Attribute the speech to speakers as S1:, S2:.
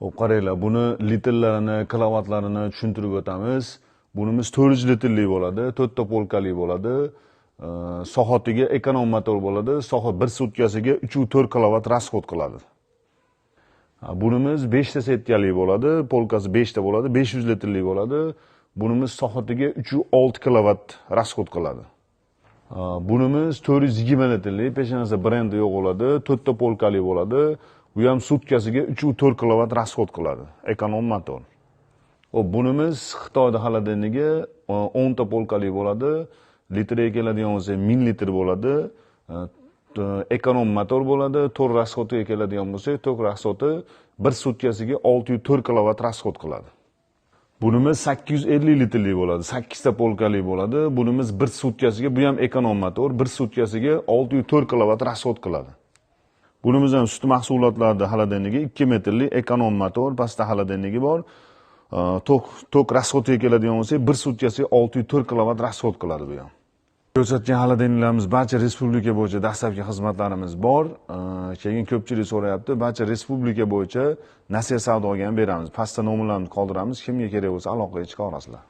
S1: Xo'p, qaranglar, buni litrlarini, kilovatlarini tushuntirib o'tamiz. Bunimiz 400 litrlik bo'ladi, 4 ta polkali bo'ladi. Soatiga ekonom motor bo'ladi. Soat 1 sutkasiga 3-4 kilovat rasxod qiladi. Bunimiz 5 ta setkali bo'ladi, polkasi 5 ta bo'ladi, 500 litrlik bo'ladi. Bunimiz soatiga 3-6 kilovat rasxod qiladi. Bunimiz 420 litrlik, hech narsa brendi yo'q bo'ladi, 4 ta polkali bo'ladi. Bu ham sutkasiga 3-4 kilovat rasxod qiladi. Ekonom motor. Hop, bunimiz Xitoyda xolodilnigi 10 ta polkali bo'ladi. Litriga keladigan bo'lsa 1000 litr bo'ladi. Ekonom motor bo'ladi. Tor rasxodiga keladigan bo'lsa, tok rasxodi 1 sutkasiga 604 kilovat rasxod qiladi. Bunimiz 850 litrlik bo'ladi. 8 ta polkali bo'ladi. Bunimiz 1 sutkasiga, bu ham ekonom motor, 1 sutkasiga 604 kilovat rasxod qiladi. Bunimiz ham sut mahsulotlarida xolodilnigi 2 metrlik ekonom motor, pastda xolodilnigi bor. Tok rasxodiga keladigan bo'lsa, 1 sutkasiga 604 kilovat rasxod qiladi bu ham. Ko'rsatgan xolodilniklarimiz barcha respublika bo'yicha dastlabki xizmatlarimiz bor. Keyin ko'pchilik so'rayapti, barcha respublika bo'yicha nasiya savdoga ham beramiz. Pastda nomerlarni qoldiramiz. Kimga kerak bo'lsa aloqaga chiqa olasizlar.